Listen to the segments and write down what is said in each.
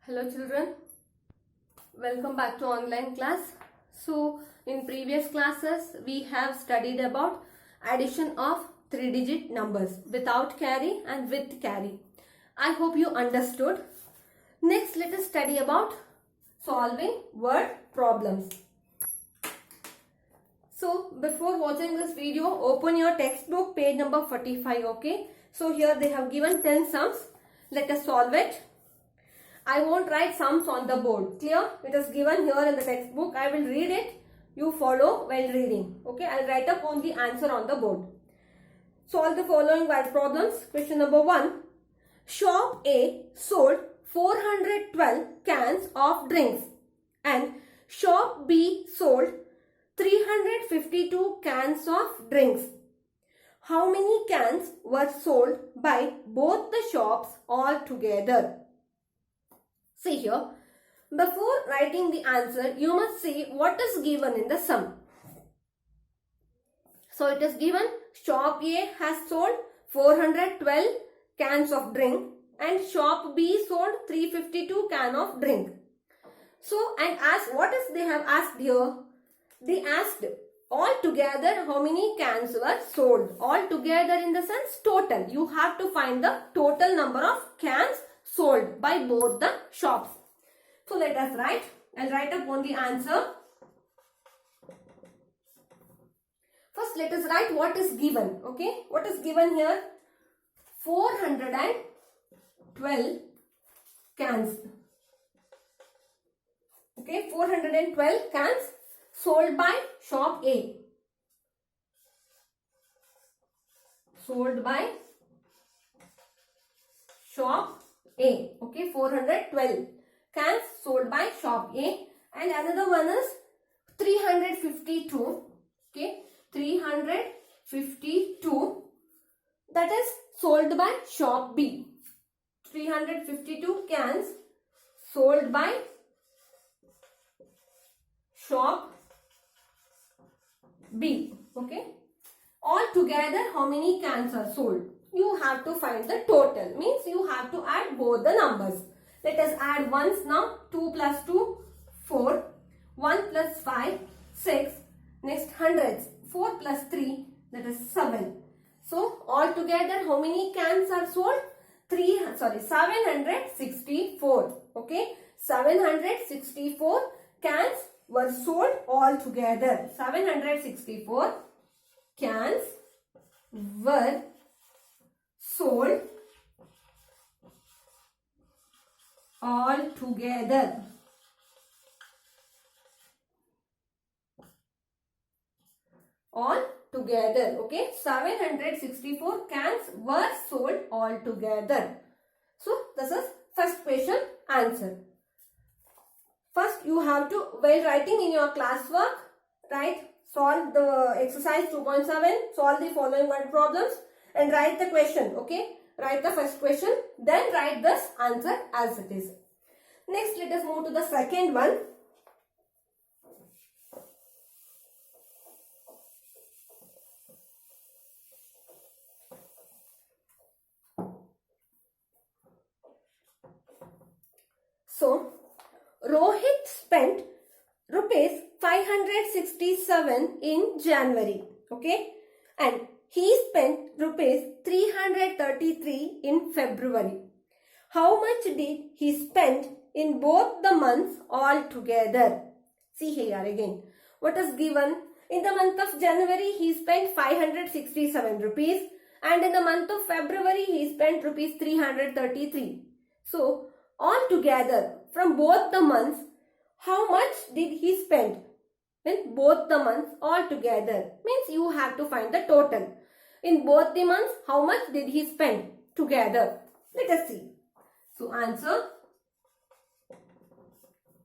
Hello children, welcome back to online class. So in previous classes we have studied about addition of 3-digit numbers without carry and with carry. I hope you understood. Next let us study about solving word problems. So before watching this video, open your textbook page number 45, okay? So here they have given 10 sums. Let us solve it. I won't write sums on the board. Clear? It is given here in the textbook. I will read it. You follow while reading. Okay? I'll write up on the answer on the board. Solve the following word problems. Question number 1. Shop A sold 412 cans of drinks and shop B sold 352 cans of drinks. How many cans were sold by both the shops altogether? See here, before writing the answer, you must see what is given in the sum. So it is given shop A has sold 412 cans of drink and shop B sold 352 can of drink. So and as what is they have asked here? They asked altogether how many cans were sold. Altogether in the sense total. You have to find the total number of cans sold by both the shops. So let us write. I'll write up on the answer. First let us write what is given. Okay. What is given here? 412 cans. Okay. 412 cans sold by shop A. Sold by shop A. Okay, 412 cans sold by shop A. And another one is 352. Okay, 352 that is sold by shop B. 352 cans sold by shop B. Okay. Altogether, how many cans are sold? You have to find the total. Means you have to add both the numbers. Let us add ones now. 2 plus 2, 4. 1 plus 5, 6. Next hundreds. 4 plus 3, that is 7. So, altogether, how many cans are sold? 764. Okay. 764 cans were sold altogether. 764 cans were sold altogether. Altogether. Okay. 764 cans were sold altogether. So, this is first question answer. First, you have to, while writing in your classwork, solve the exercise 2.7, solve the following word problems and write the question, okay? Write the first question, then write this answer as it is. Next, let us move to the second one. So, Rohit spent rupees 567 in January, okay, and he spent rupees 333 in February. How much did he spend in both the months altogether? See here again. What is given? In the month of January, he spent 567 rupees and in the month of February, he spent rupees 333. So, altogether from both the months, how much did he spend in both the months altogether? Means you have to find the total. In both the months, how much did he spend together? Let us see. So answer.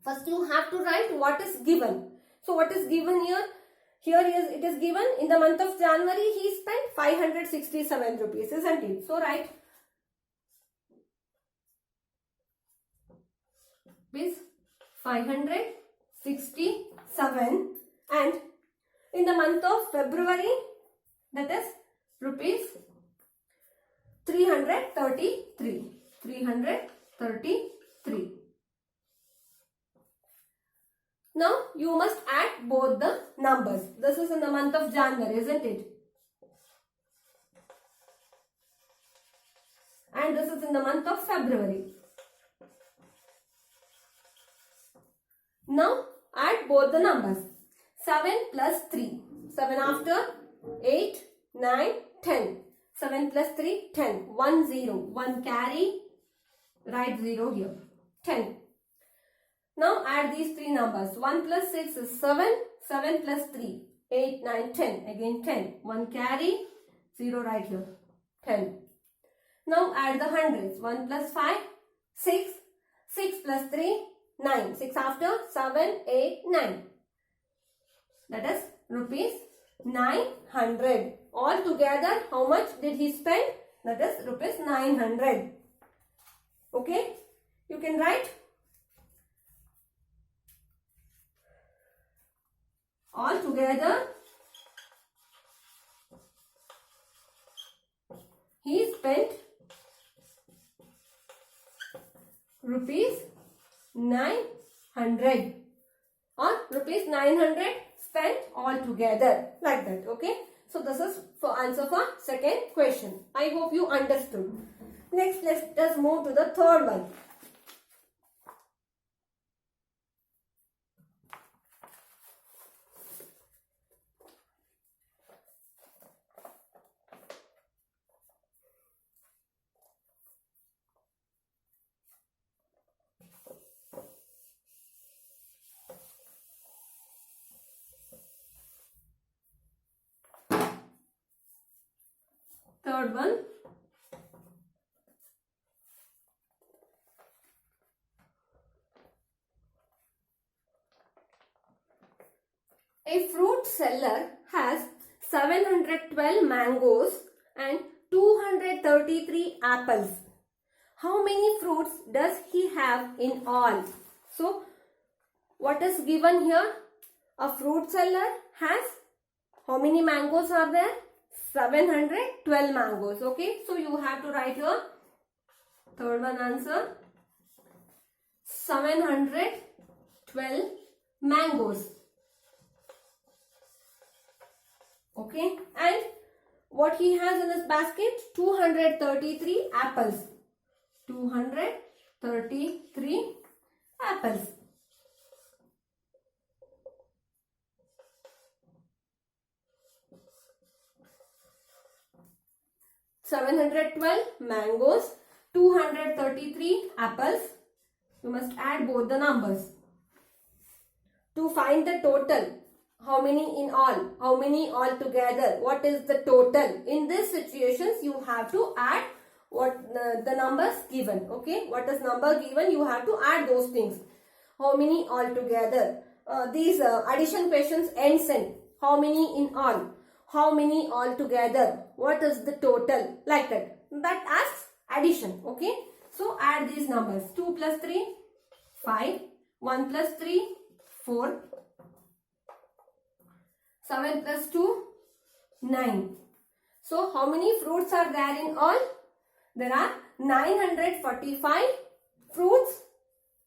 First you have to write what is given. So what is given here? Here it is given in the month of January he spent 567 rupees, isn't it? So write. Please. 567 and in the month of February that is rupees 333. Now you must add both the numbers. This is in the month of January, isn't it? And this is in the month of February. Now add both the numbers. 7 plus 3. 7 after 8, 9, 10. 7 plus 3, 10. 1, 0. 1 carry. Write 0 here. 10. Now add these three numbers. 1 plus 6 is 7. 7 plus 3, 8, 9, 10. Again 10. 1 carry. 0 right here. 10. Now add the hundreds. 1 plus 5, 6. 6 plus 3, 9. 6 after 7, 8, 9. That is rupees 900. All together, how much did he spend? That is rupees 900. Okay? You can write. All together, he spent rupees 900 or rupees 900 spent all together, like that. Okay, so this is for answer for second question. I hope you understood. Next, let us move to the third one. Third one. A fruit seller has 712 mangoes and 233 apples. How many fruits does he have in all? So, what is given here? A fruit seller has, how many mangoes are there? 712 mangoes. Okay, so you have to write here. Third one answer. 712 mangoes. Okay, and what he has in his basket? 233 apples. 233 apples. $712 mangoes, 233 apples. You must add both the numbers. To find the total, how many in all? How many all together? What is the total? In these situations, you have to add what the numbers given. Okay, what is number given? You have to add those things. How many all together? These addition questions ends in how many in all? How many all together? What is the total? Like that. That asks addition. Okay. So add these numbers. 2 plus 3, 5. 1 plus 3, 4. 7 plus 2, 9. So how many fruits are there in all? There are 945 fruits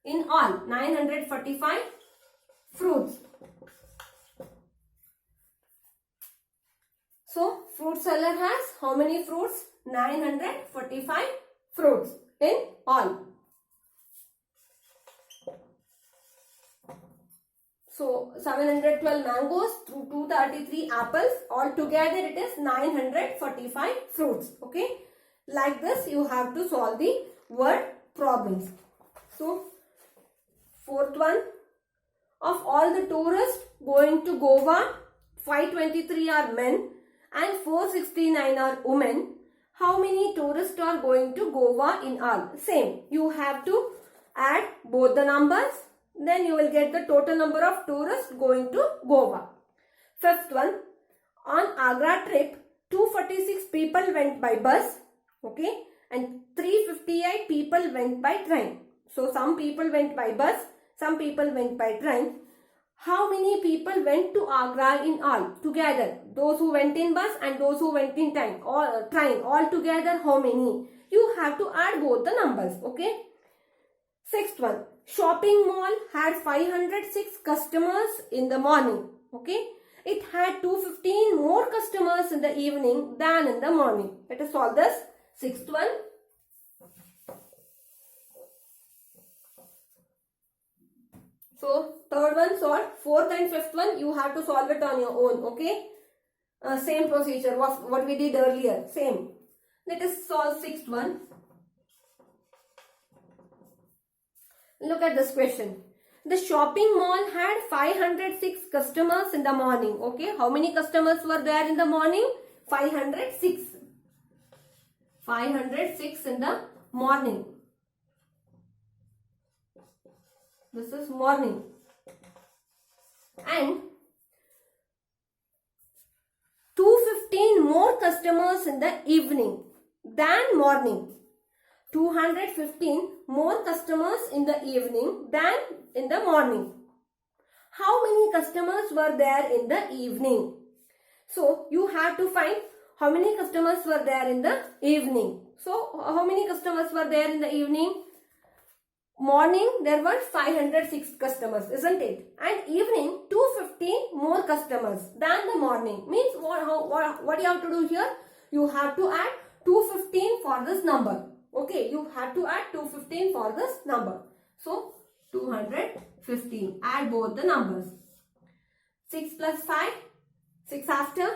in all. 945 fruits. So, fruit seller has how many fruits? 945 fruits in all. So, 712 mangoes, 233 apples. All together it is 945 fruits. Okay. Like this you have to solve the word problems. So, fourth one. Of all the tourists going to Goa, 523 are men and 469 are women. How many tourists are going to Goa in all? Same. You have to add both the numbers. Then you will get the total number of tourists going to Goa. Fifth one. On Agra trip, 246 people went by bus. Okay. And 358 people went by train. So some people went by bus. Some people went by train. How many people went to Agra in all together? Those who went in bus and those who went in train all together how many? You have to add both the numbers. Okay. Sixth one, shopping mall had 506 customers in the morning. Okay. It had 215 more customers in the evening than in the morning. Let us solve this. Sixth one. So, third one solved. Fourth and fifth one, you have to solve it on your own. Okay. Same procedure, what we did earlier. Same. Let us solve sixth one. Look at this question. The shopping mall had 506 customers in the morning. Okay. How many customers were there in the morning? 506. 506 in the morning. This is morning. And 215 more customers in the evening than morning. 215 more customers in the evening than in the morning. How many customers were there in the evening? So, you have to find how many customers were there in the evening. So, how many customers were there in the evening? Morning, there were 506 customers, isn't it? And evening, 215 more customers than the morning. Means what you have to do here? You have to add 215 for this number. Okay, you have to add 215 for this number. So, 215. Add both the numbers. 6 plus 5. 6 after.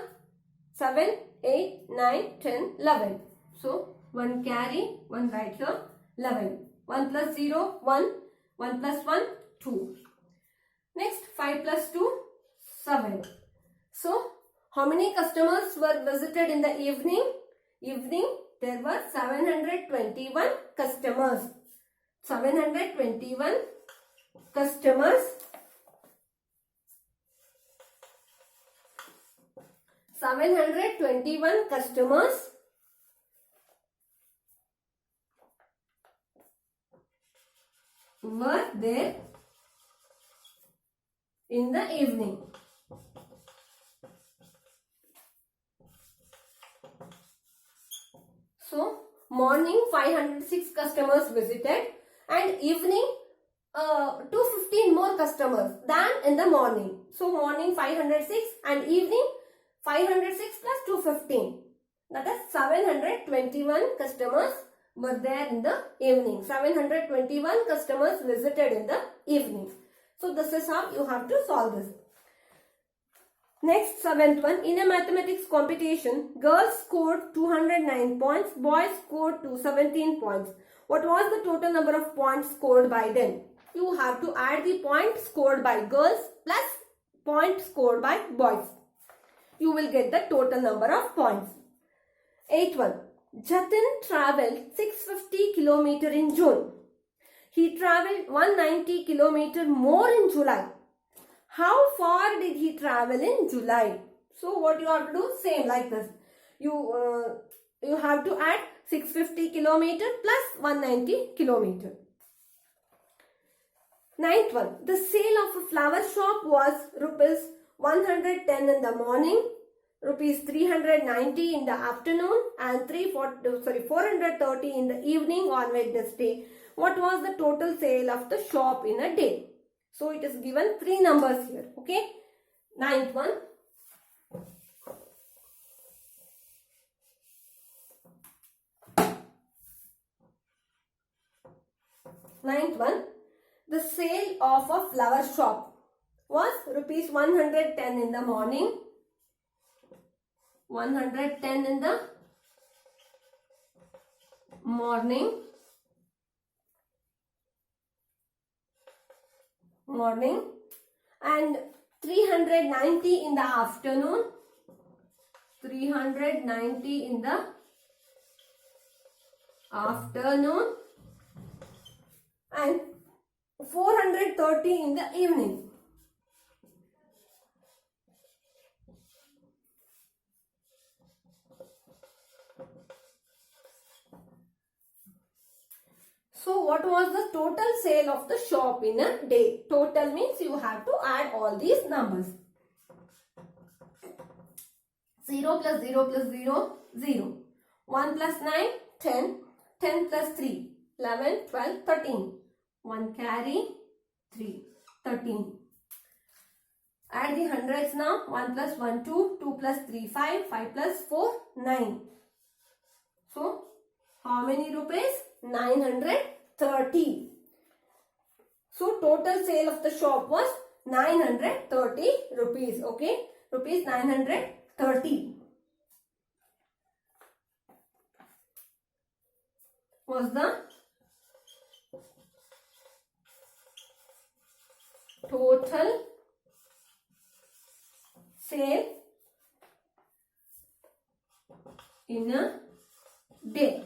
7, 8, 9, 10, 11. So, 1 carry, 1 right here, 11. 1 plus 0, 1. 1 plus 1, 2. Next, 5 plus 2, 7. So, how many customers were visited in the evening? Evening, there were 721 customers. 721 customers. 721 customers were there in the evening. So, morning 506 customers visited and evening 215 more customers than in the morning. So, morning 506 and evening 506 plus 215. That is 721 customers were there in the evening. 721 customers visited in the evening. So, this is how you have to solve this. Next, seventh one. In a mathematics competition, girls scored 209 points, boys scored 217 points. What was the total number of points scored by them? You have to add the points scored by girls plus points scored by boys. You will get the total number of points. Eighth one. Jatin travelled 650 km in June. He travelled 190 km more in July. How far did he travel in July? So what you have to do? Same like this. You have to add 650 km plus 190 km. Ninth one. The sale of a flower shop was rupees 110 in the morning, rupees 390 in the afternoon and 430 in the evening on Wednesday. What was the total sale of the shop in a day? So it is given 3 numbers here. Okay. Ninth one. Ninth one. The sale of a flower shop was rupees 110 in the morning. 110 in the morning. And 390 in the afternoon. 390 in the afternoon and 430 in the evening. So what was the total sale of the shop in a day? Total means you have to add all these numbers. 0 plus 0 plus 0, 0. 1 plus 9, 10. 10 plus 3, 11, 12, 13. 1 carry 3, 13. Add the hundreds now. 1 plus 1, 2, 2 plus 3, 5, 5 plus 4, 9. So, how many rupees? 930. So, total sale of the shop was 930 rupees. Okay, rupees 930 was the total sale in a day.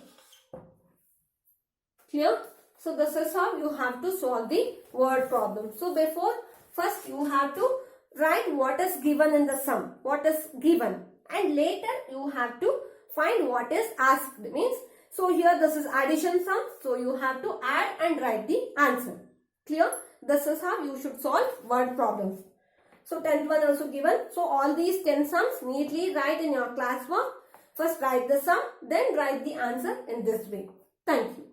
Clear? So this is how you have to solve the word problem. So before, first you have to write what is given in the sum, what is given, and later you have to find what is asked. Means, so here this is addition sum, so you have to add and write the answer. Clear? This is how you should solve word problems. So 10th one also given. So all these 10 sums neatly write in your classwork. First write the sum, then write the answer in this way. Thank you.